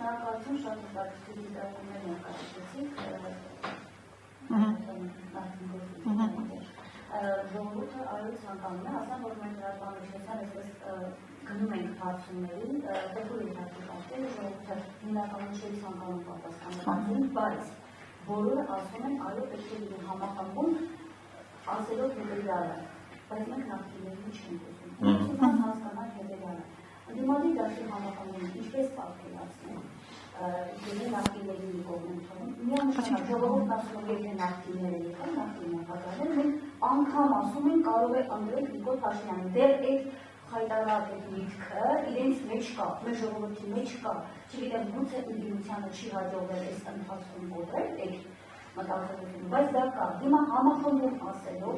Շնորհակալություն, շատ հետաքրքիր դիտարկումներ ներկայացրեցիք։ Ժողովուրդը արույց ցանկանում է, ասեմ, որ մենք լրատվամիջոցներ այսպես գնում ենք հարցումներին, պետք է իհարկե ժողովուրդը հիմնականում չի ցանկանում պատասխանել, բայց բոլորը ասում են, այո, պետք է լինի համախմբում, ասելով հետևյալը, բայց մենք նախկիններին չենք ուզում։ Մենք ուզում ենք հասկանալ հետևյալը։ Ընդդիմադիր դաշտի համախմբումը ինչպես պատկերացնել, եթե նախկինների մի կողմ թվում, միանշանակ ժողովուրդն ասում է, եթե նախկինները եկան, նախկին մենք անգամ ասում են կարող է ընտրել Նիկոլ Փաշինյանին, դեռ այդ խայտարակ այդ միտքը իրենց մեջ կա, մեր ժողովրդի մեջ կա, չգիտեմ գուցե ընդդիմությանը չի հաջողվել այս ընթացքում կոտրել այդ մտածելությունը, բայց դա կա, հիմա համախմբում ասելով,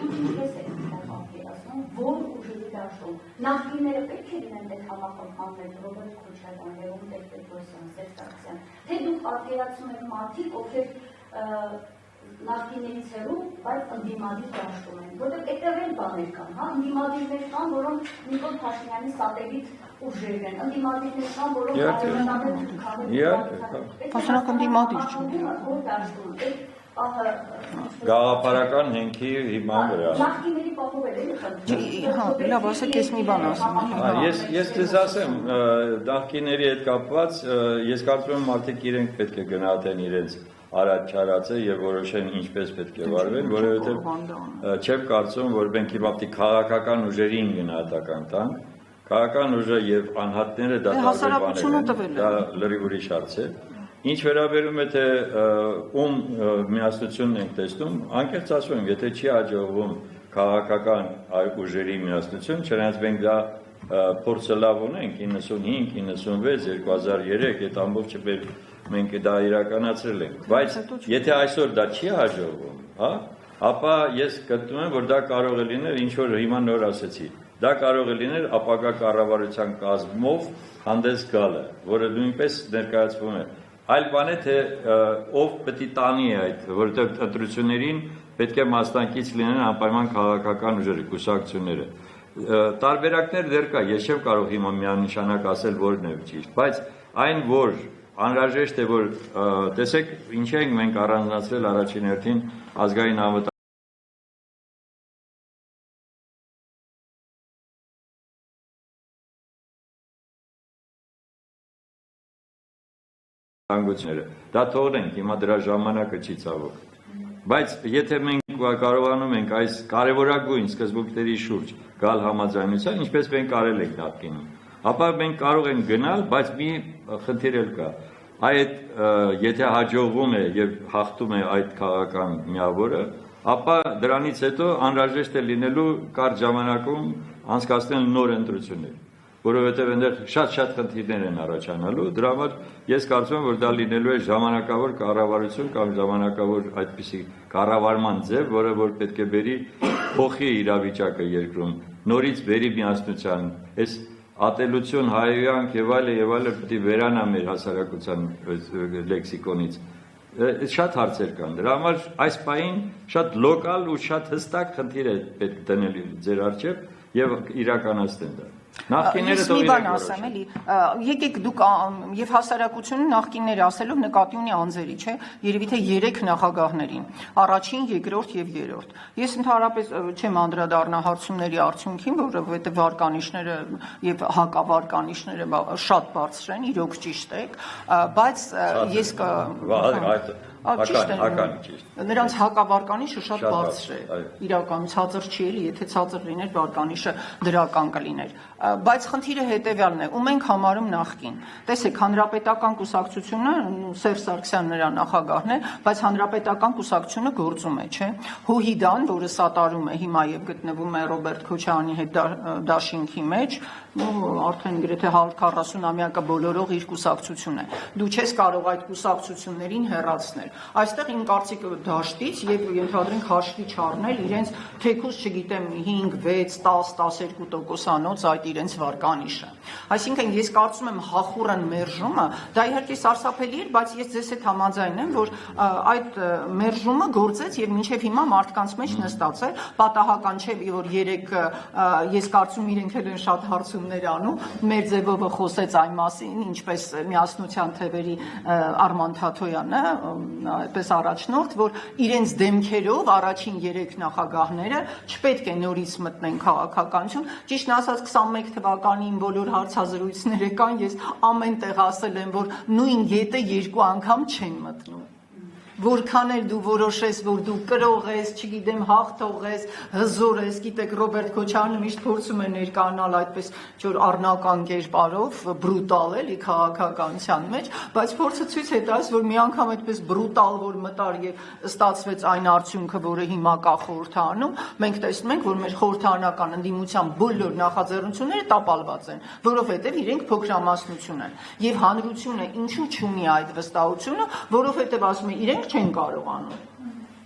ինչպես է պատկերացնում, որ ուժերի դաշտում նախկինները պետք է լինեն այդ համախմբաններ, Ռոբերտ Քոչարյան, Լևոն Տեր-Պետրոսյան, Սերժ Սարգսյան, թե դուք պատկերացնում եք մարդիկ, ովքեր նախկիններից հեռու, բայց ընդդիմադիր դաշտում են, որտեղ այդտեղ էլ բաներ կան, հա, ընդդիմադիրներ կան, որոնք Նիկոլ Փաշինյանի սատելիտ ուժեր են, ընդդիմադիրներ կան, որոնք Փաշինյանը ընդդիմադիր չէ։ Գաղափարական հենքի հիման վրա։ Նախկինների պահովել է Հա, լավ, ասեք ես մի բան ասեմ։ Ես ձեզ ասեմ, նախկինների հետ կապված, ես կարծում եմ մարդիկ իրենք պետք է գնահատեն իրենց առաջարածը եւ որոշեն ինչպես պետք է վարվեն, որովհետեւ չեմ կարծում, որ մենք հիմա պետք է քաղաքական ուժերին գնահատական տանք, քաղաքական ուժը եւ անհատները դա դա լրիվ ուրիշ հարց է։ Ինչ վերաբերում է թե ում միասնությունն ենք տեսնում, անկեղծ ասում եմ, եթե չի հաջողվում քաղաքական ուժերի միասնություն, չնայած մենք դա փորձը լավ ունենք 95, 96, 2003 այդ ամբողջը մենք դա իրականացրել ենք, բայց եթե այսօր դա չի հաջողվում, հա, ապա ես գտնում եմ, որ դա կարող է լինել, ինչ որ հիմա նոր ասեցի, դա կարող է լինել ապագա կառավարության կազմով հանդես գալը, որը նույնպես ներկայացվում է։ Այլ բան է, թե ով պետք է տանի այդ, որովհետև ընտրություններին պետք է մասնակից լինեն անպայման քաղաքական ուժերը, կուսակցությունները։ Տարբերակներ դեռ կա, ես չեմ կարող հիմա միանշանակ ասել որն է ճիշտ, բայց այն որ անհրաժեշտ է, որ տեսեք, ինչ ենք մենք առանձնացրել առաջին հերթին ազգային անվտանգությունները, դա թողնենք, հիմա դրա ժամանակը չի ցավոք, բայց եթե մենք կարողանում ենք այս կարևորագույն սկզբունքների շուրջ գալ համաձայնության, ինչպես մենք արել ենք նախկինում, ապա մենք կարող ենք գնալ, բայց մի խնդիր էլ կա, այդ եթե հաջողվում է եւ հաղթում է այդ քաղաքական միավորը, ապա դրանից հետո անհրաժեշտ է լինելու կարճ ժամանակում անցկացնել նոր ընտրություններ, որովհետեւ այնտեղ շատ խնդիրներ են առաջանալու, դրա համար ես կարծում եմ, որ դա լինելու է ժամանակավոր կառավարություն կամ ժամանակավոր այդպիսի կառավարման ձև, որը որ պետք է բերի փոխի իրավիճակը երկրում, նորից բերի միասնության, այս ատելություն, հայոյանք եւ այլը պետք է վերանա մեր հասարակության լեքսիկոնից։ Շատ հարցեր կան։ Դրա համար այս պահին շատ լոկալ ու շատ հստակ խնդիր է պետք դնել ձեր առջև եւ իրականացնել դա։ Ես մի բան ասեմ, էլի, եկեք դուք եւ հասարակությունը նախկինները ասելով նկատի ունի անձերի, չէ, երևի թե 3 նախագահներին, առաջին, երկրորդ եւ երրորդ։ Ես ընդհանրապես չեմ անդրադառնա հարցումների արդյունքին, որովհետեւ վարկանիշները եւ հակավարկանիշները շատ բարձր են, իրոք ճիշտ եք, բայց ես Նրանց հակավարկանիշը շատ բարձր է, իրականում ցածր չի էլի, եթե ցածր լիներ վարկանիշը դրական կլիներ, բայց խնդիրը հետևյալն է, ու մենք համարում նախկին, տեսեք, հանրապետական կուսակցությունը, Սերժ Սարգսյանն նրա նախագահն է, բայց հանրապետական կուսակցությունը գործում է, չէ, ՀՈՀԻԴ-ն, որը սատարում է հիմա եւ գտնվում է Ռոբերտ Քոչարյանի հետ դաշինքի մեջ, արդեն գրեթե 140-ամյակը բոլորող իր կուսակցությունն է, դու չես կարող այդ կուսակցություններին հեռացնել, Այստեղ իմ կարծիքը դաշտից եւ ենթադրենք հաշվի չառնել իրենց թեկուզ, չգիտեմ, 5, 6, 10, 12% այդ իրենց վարկանիշը։ Այսինքն ես կարծում եմ հախուռն մերժումը, դա իհարկե սարսափելի էր, բայց ես ձեզ հետ համաձայն եմ, որ այդ մերժումը գործեց եւ մինչեւ հիմա մարդկանց մեջ նստած է, պատահական չէ, որ երեք ես կարծում իրենք էլ են շատ հարցումներ անում, մեր ձևովը խոսեց այն մասին, ինչպես Միասնության թևերի Արման Թաթոյանը, այդպես առաջնորդ, որ իրենց դեմքերով առաջին 3 նախագահները չպետք է նորից մտնեն քաղաքականություն, ճիշտ ասած 21 թվականին բոլոր հարցազրույցները կան, ես ամեն տեղ ասել եմ, որ նույն գետը 2 անգամ չեն մտնում։ Որքան էլ դու որոշես, որ դու կրող ես, չգիտեմ, հաղթող ես, հզոր ես, գիտեք, Ռոբերտ Քոչարյանը միշտ փորձում է ներկայանալ այդպես որ առնական կերպարով, բրուտալ էլի քաղաքականության մեջ, բայց փորձը ցույց է տալիս, որ մի անգամ այդպես բրուտալ որ մտար եւ ստացվեց այն արդյունքը, որը հիմա կա խորհրդարանում, մենք տեսնում ենք, որ մեր խորհրդարանական ընդդիմության բոլոր նախաձեռնությունները տապալված են, որովհետեւ իրենք փոքրամասնություն են։ Եվ հանրությունը ինչու չունի այդ վստահությունը, որովհետեւ ասում է իրենք չեն կարողանում։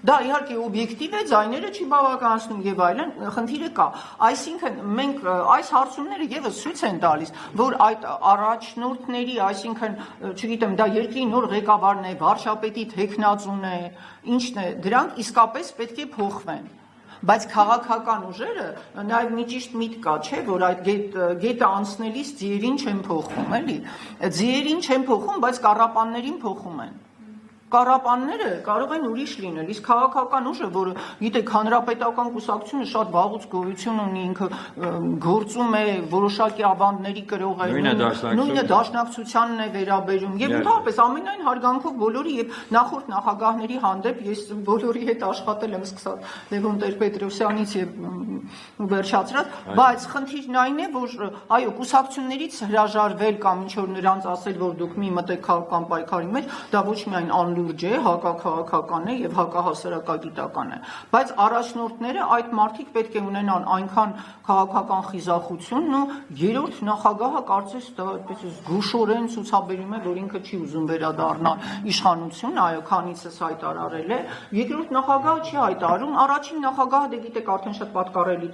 Դա իհարկե օբյեկտիվ է, ձայները չի բավականացնում եւ այլն, խնդիրը կա։ Այսինքն մենք այս հարցումները եւս ցույց են տալիս, որ այդ առաջնորդների, այսինքն, չգիտեմ, դա երկրի նոր ղեկավարն է, վարչապետի թեկնածուն է, ինչն է, դրանք իսկապես պետք է փոխվեն։ Բայց քաղաքական ուժերը նաև մի ճիշտ միտք կա, չէ, որ այդ գետը անցնելիս ձիերին չեն փոխում, էլի։ Ձիերին չեն փոխում, բայց կառապաններին փոխում են։ Կառապանները կարող են ուրիշ լինել, իսկ քաղաքական ուժը, որը գիտեք, հանրապետական կուսակցությունը շատ վաղուց գոյություն ունի, ինքը գործում է որոշակի ավանդների կրող է, նույնը դաշնակցությանն է վերաբերում եւ ընդհանրապես ամենայն հարգանքով բոլորի եւ նախորդ նախագահների հանդեպ ես բոլորի հետ աշխատել եմ սկսած Լևոն Տեր-Պետրոսյանից եւ վերջացրած, բայց խնդիրն այն է, որ այո, կուսակցություններից հրաժարվել կամ ինչ որ նրանց ասել, որ դուք մի մտեք քաղաքական պայքարի մեջ, դա ոչ միայն լուրջ է, հակաքաղաքական է եւ հակահասարակագիտական է, բայց առաջնորդները այդ մարդիկ պետք է ունենան այնքան քաղաքական խիզախությունն ու երրորդ նախագահը կարծես դա այդպես զգուշորեն ցուցաբերում է, որ ինքը չի ուզում վերադառնալ իշխանություն, այո, քանիցս հայտարարել է, երկրորդ նախագահը չի հայտարարում, առաջին նախագահը դե գիտեք արդեն շատ պատկառելի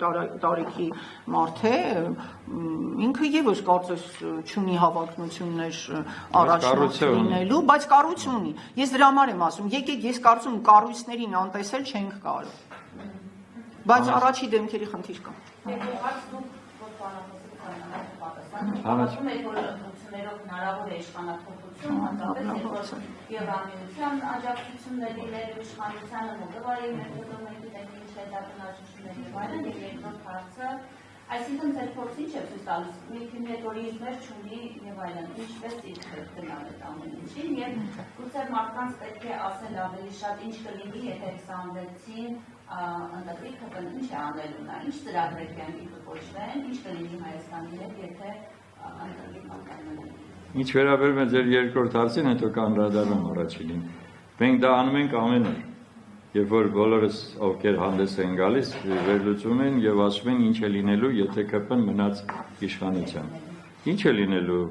տարիքի մարդ է, ինքը եւս կարծես չունի հավակնություններ առաջնորդ լինելու, բայց կառույց ունի։ Ես դրա համար եմ ասում, եկեք ես կարծում կառույցներին անտեսել չենք կարող։ Բայց առաջի դեմքերի խնդիր կա։ Համաձայն եք, որ ընդհանրություններով հնարավոր է իշխանափոխություն, հատկապես Եվրամիության աջակցությունների ներիշխանությանը, Մոլդովայի մեթոդոլոգիայի ինչ հետաքննությունների եւ այլն, եւ երկրորդ հարցը, այսինքն ձեր փորձը ինչ է ցույց տալիս, մի քիմիատորիզմեր չունի եւ այլն, ինչպես ինքը գնալ է ամեն ինչին եւ գուցե մարդկանց պետք է ասել ավելի շատ ինչ կլինի, եթե 26-ին ընդդիմի ԿՊ-ն ինչ է անելու նա, ինչ ծրագրեր կյանքի կկոչվեն, ինչ կլինի Հայաստանի հետ, եթե ընդդիմի ԿՊ-ն Ինչ վերաբերում է ձեր երկրորդ հարցին, հետո կանդրադառնամ առաջինին։ Մենք դա անում ենք ամեն օր։ Երբ որ բոլորս ովքեր հանդես են գալիս, վերլուծում են եւ ասում են ինչ է լինելու, եթե ԿՊ-ն մնաց իշխանության։ Ինչ է լինելու։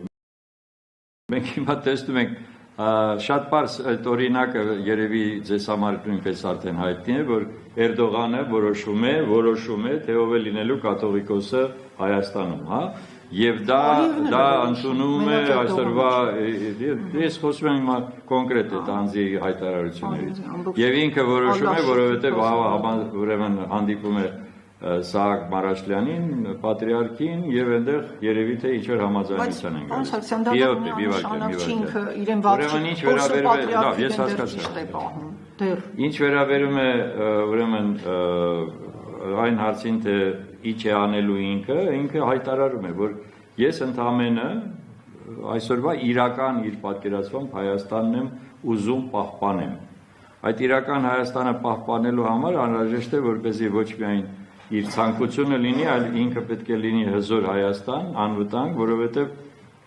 Մենք հիմա տեսնում ենք շատ པարզ այդ օրինակը երևի ձեզ համար նույնպես արդեն հայտնի է, որ Էրդողանը որոշում է, թե ով է լինելու կաթողիկոսը Հայաստանում, հա։ Եվ դա ընդունում է այսօրվա, ես խոսում եմ հիմա կոնկրետ այդ անձի հայտարարություններից։ Եվ ինքը որոշում է, որովհետև ուրեմն հանդիպում է Սահակ Մարաշլյանին, պատրիարքին եւ այնտեղ երևի թե ինչ որ համաձայնության են գալիս։ Ինչ վերաբերում է ուրեմն այն հարցին թե ինչ է անելու ինքը հայտարարում է, որ ես ընդամենը այսօրվա իրական իր պատկերացմամբ Հայաստանն եմ ուզում պահպանեմ։ Այդ իրական Հայաստանը պահպանելու համար անհրաժեշտ է, որպեսզի ոչ միայն իր ցանկությունը լինի, այլ ինքը պետք է լինի հզոր Հայաստան, անվտանգ, որովհետև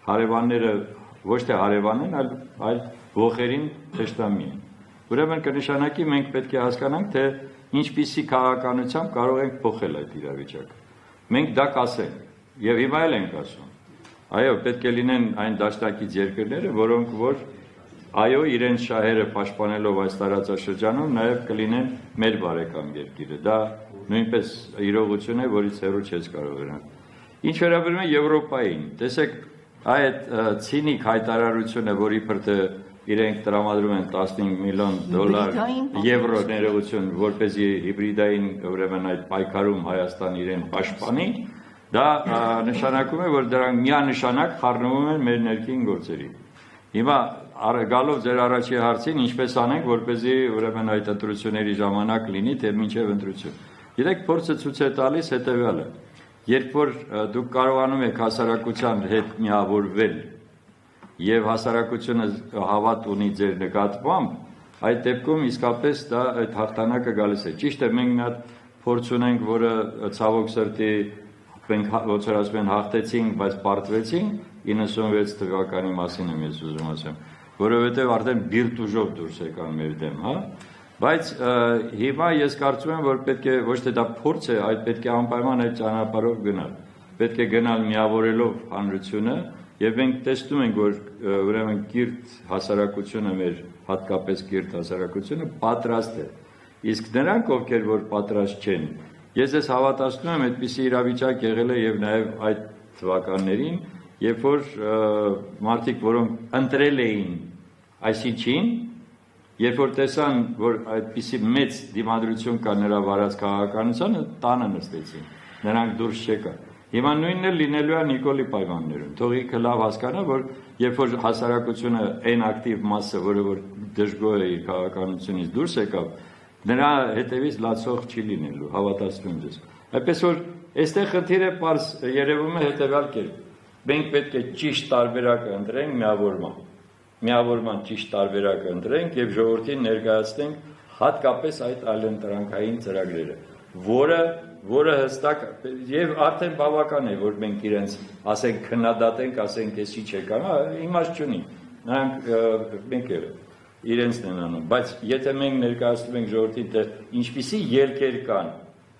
հարևանները ոչ թե հարևան են, այլ ողերին թշնամի են։ Ուրեմն կնշանակի մենք պետք է հասկանանք, թե ինչպիսի քաղաքականությամբ կարող ենք փոխել այդ իրավիճակը։ Մենք դա կասենք եւ հիմա էլ ենք ասում։ Այո, պետք է լինեն այն դաշնակից երկրները, որոնք որ այո, իրենց շահերը պաշտպանելով այս տարածաշրջանում նաև կլինեն մեր բարեկամ երկիրը։ Դա նույնպես իրողություն է, որից հեռու չես կարող գնալ։ Ինչ վերաբերում է Եվրոպային, տեսեք, այդ ցինիկ հայտարարությունը, որի փրտը իրենք տրամադրում են 15 միլիոն դոլար եվրո ներողություն, որպեսզի հիբրիդային ուրեմն այդ պայքարում Հայաստան իրեն պաշտպանի, դա նշանակում է, որ դրանք միանշանակ խառնվում են մեր ներքին գործերի։ Հիմա գալով ձեր առաջի հարցին, ինչպես անենք, որպեսզի ուրեմն այդ ընտրությունների ժամանակ լինի, թե մինչև ընտրություն։ Գիտեք, փորձը ցույց է տալիս հետևյալը. երբ որ դուք կարողանում եք հասարակության հետ միավորվել եւ հասարակությունը հավատ ունի ձեր նկատմամբ, այդ դեպքում իսկապես դա այդ հաղթանակը գալիս է։ Ճիշտ է, մենք մի հատ փորձ ունենք, որը ցավոք սրտի մենք ոնց որ ասում են հաղթեցինք, բայց պարտվեցինք 96 թվականի մասին եմ ես ուզում ասեմ, որովհետեւ արդեն բիրտուժով դուրս եկան մեր դեմ, հա։ Բայց հիմա ես կարծում եմ, որ պետք է ոչ թե դա փորձ է, այլ պետք է անպայման այդ ճանապարհով գնալ։ Պետք է գնալ միավորելով հանրությունը, եւ մենք տեսնում ենք, որ ուրեմն կիրթ հասարակությունը մեր հատկապես կիրթ հասարակությունը պատրաստ է։ Իսկ նրանք, ովքեր որ պատրաստ չեն, ես ես հավատացնում եմ, այդպիսի իրավիճակ եղել է եւ նաեւ այդ թվականներին, երբ որ մարդիկ, որոնք ընտրել էին այսինչին, երբ որ տեսան, որ այդպիսի մեծ դիմադրություն կա նրա վարած քաղաքականությանը, տանը նստեցին, նրանք դուրս չեկան։ Հիմա նույնն էլ լինելու է Նիկոլի պայմաններում։ Թող ինքը լավ հասկանա, որ երբ որ հասարակությունը այն ակտիվ մասը, որը որ դժգոհ է իր քաղաքականությունից դուրս եկավ, նրա հետևից լացող չի լինելու, հավատացնում ես։ Այնպես որ այստեղ խնդիրը պարզ երևում է հետևյալ կերպ։ Մենք պետք է ճիշտ տարբերակը ընտրենք միավորման ճիշտ տարբերակը ընտրենք եւ ժողովրդին ներկայացնենք հատկապես այդ այլընտրանքային ծրագրերը, որը հստակ եւ արդեն բավական է, որ մենք իրենց ասենք քննադատենք, ասենք էսի չեկան, իմաստ չունի։ Նրանք մենք իրենցն են անում, բայց եթե մենք ներկայացնում ենք ժողովրդին, թե ինչպիսի ելքեր կան,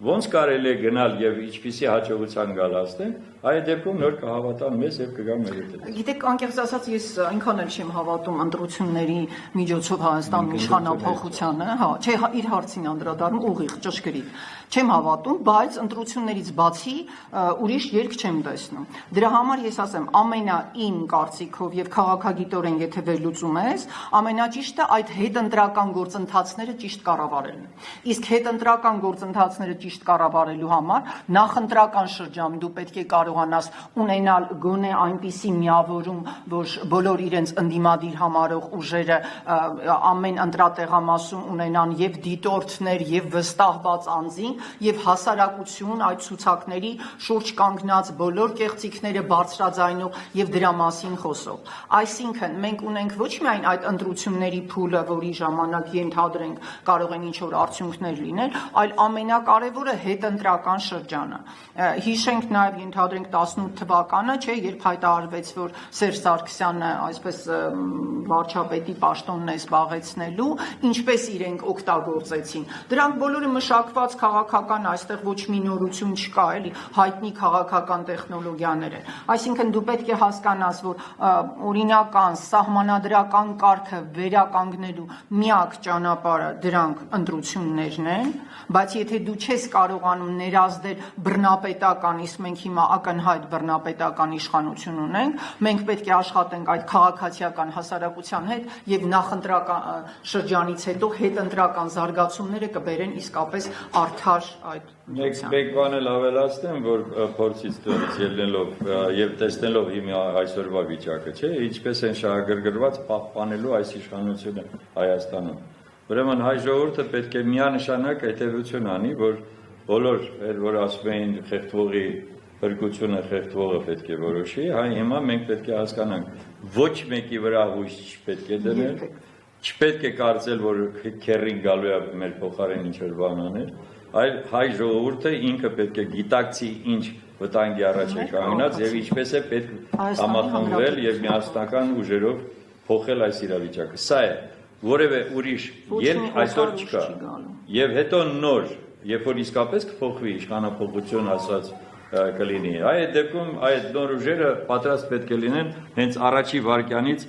ոնց կարելի է գնալ եւ ինչպիսի հաջողության գալ հասնենք, այդ դեպքում նոր կհավատան մեզ եւ կգան մեր հետ։ Գիտեք, անկեղծ ասած, ես այնքան էլ չեմ հավատում ընտրությունների միջոցով Հայաստանում իշխանափոխությանը, հա, չէ, իր հարցին անդրադառնում ուղիղ, ճշգրիտ։ Չեմ հավատում, բայց ընտրություններից բացի ուրիշ ելք չեմ տեսնում։ Դրա համար ես ասեմ, ամենաին կարծիքով եւ քաղաքագիտորեն եթե վերլուծում ես, ամենաճիշտը այդ հետընտրական գործընթացները ճիշտ կառավարելն է։ Իսկ հետընտրական գործընթացները ճիշտ կառավարելու համար նախընտրական շրջանում դու պետք է կարողանաս ունենալ գոնե այնպիսի միավորում, որ բոլոր իրենց ընդդիմադիր համարող ուժերը ամեն ընտրատեղամասում ունենան եւ դիտորդներ եւ վստահված անձին եւ հասարակություն այդ ցուցակների շուրջ կանգնած բոլոր կեղծիքները բարձրաձայնող եւ դրա մասին խոսող։ Այսինքն մենք ունենք ոչ միայն այդ ընտրությունների փուլը, որի ժամանակ ենթադրենք կարող են ինչ որ արդյունքներ լինել, այլ ամենակարևորը հետընտրական շրջանը։ Հիշենք նաեւ ենթադրենք 18 թվականը, չէ, երբ հայտարարվեց, որ Սերժ Սարգսյանը այսպես վարչապետի պաշտոնն է զբաղեցնելու, ինչպես իրենք օգտագործեցին։ Դրանք բոլորը մշակված քաղաքական այստեղ ոչ մի նորություն չկա, էլի, հայտնի քաղաքական տեխնոլոգիաներ են։ Այսինքն դու պետք է հասկանաս, որ օրինական սահմանադրական կարգը վերականգնելու միակ ճանապարհը դրանք ընտրություններն են, բայց եթե դու չես կարողանում ներազդել բռնապետական, իսկ մենք հիմա ակնհայտ բռնապետական իշխանություն ունենք, մենք պետք է աշխատենք այդ քաղաքացիական հասարակության հետ եւ նախընտրական շրջանից հետո հետընտրական զարգացումները կբերեն իսկապես արդար այդ Մեկ բան էլ ավելացնեմ, որ փորձից դուրս ելնելով եւ տեսնելով հիմա այսօրվա վիճակը, չէ, ինչպես են շահագրգռված պահպանելու այս իշխանությունը Հայաստանում։ Ուրեմն հայ ժողովուրդը պետք է միանշանակ հետևություն անի, որ բոլոր, որ ասում էին խեղդվողի փրկությունը խեղդվողը պետք է որոշի, հիմա մենք պետք է հասկանանք, ոչ մեկի վրա հույս չպետք է դնել, չպետք է կարծել, որ քերին գալու է մեր փոխարեն ինչ-որ բան անել, այլ հայ ժողովուրդը ինքը պետք է գիտակցի ինչ վտանգի առաջ է կանգնած եւ ինչպես է պետք համախմբվել եւ միասնական ուժերով փոխել այս իրավիճակը։ Սա է, որևէ ուրիշ ելք այսօր չկա։ Եվ հետո նոր, երբ որ իսկապես կփոխվի իշխանափոխություն ասած կլինի, այդ դեպքում այդ նոր ուժերը պատրաստ պետք է լինեն հենց առաջի վայրկյանից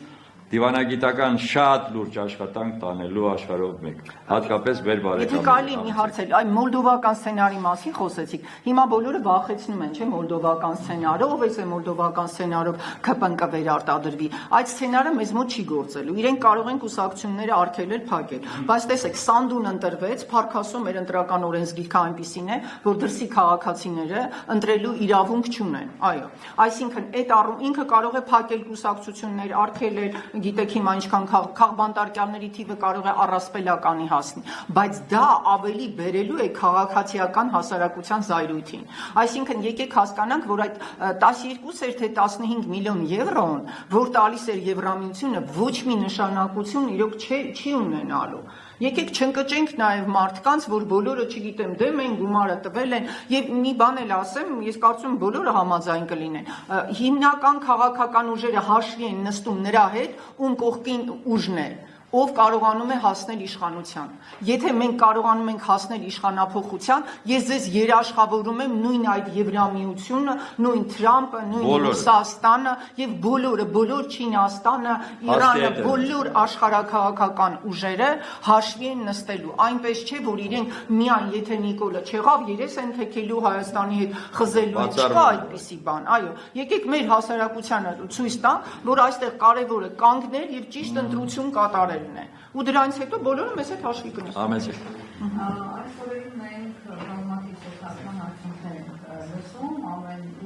դիվանագիտական շատ լուրջ աշխատանք տանելու աշխարհով մեկ, հատկապես մեր Եթե կարելի բարեկամների։ մի հարց էլ, այ մոլդովական սցենարի մասին խոսեցիք։ Հիմա բոլորը վախեցնում են, չէ՞, մոլդովական սցենարը, ով է մոլդովական սցենարով ԿՊ-ն կվերարտադրվի։ Այդ սցենարը մեզ մոտ չի գործելու։ Իրենք կարող են կուսակցությունները արգելել, փակել։ Բայց տեսեք, Սանդուն ընտրվեց, Փարքասում մեր ընտրական օրենսգիրքը այնպիսին է, որ դրսի քաղաքացիները ընտրելու իրավունք չունեն։ Այո։ Այսինքն այդ առում ինքը կարող է փակել կուսակցություններ, արգելել, գիտեք հիմա ինչքան քաղբանտարկյալների թիվը կարող է առասպելականի հասնի, բայց դա ավելի բերելու է քաղաքացիական հասարակության զայրույթին։ Այսինքն եկեք հասկանանք, որ այդ 12 էր թե 15 միլիոն եվրոն, որ տալիս էր Եվրամիությունը, ոչ մի նշանակություն իրոք չի ունենալու։ Եկեք չընկճենք նաև մարդկանց, որ բոլորը, չգիտեմ, դե մենք գումարը տվել են, եւ մի բան էլ ասեմ, ես կարծում եմ բոլորը համաձայն կլինեն։ Հիմնական քաղաքական ուժերը հաշվի են նստում նրա հետ, ում կողքին ուժն է, ով կարողանում է հասնել իշխանության։ Եթե մենք կարողանում ենք հասնել իշխանափոխության, ես ձեզ երաշխավորում եմ նույն այդ Եվրամիությունը, նույն Թրամփը, նույն Ռուսաստանը եւ բոլոր Չինաստանը, Իրանը, բոլոր աշխարհաքաղաքական ուժերը հաշվի են նստելու։ Այնպես չէ, որ իրենք միայն եթե Նիկոլը չեղավ, երես են թեքելու Հայաստանի հետ խզելու են, չկա այդպիսի բան։ Այո, եկեք մեր հասարակությանը ցույց տանք, որ այստեղ կարևորը կանգնել եւ ճիշտ ընտրություն կատարել ու դրանից հետո բոլորը մեզ հետ հաշվի կնստեն։ Համեցեք։ Այս օրերին մենք բազմաթիվ սոցիալական արդյունքներ ենք լսում, ամեն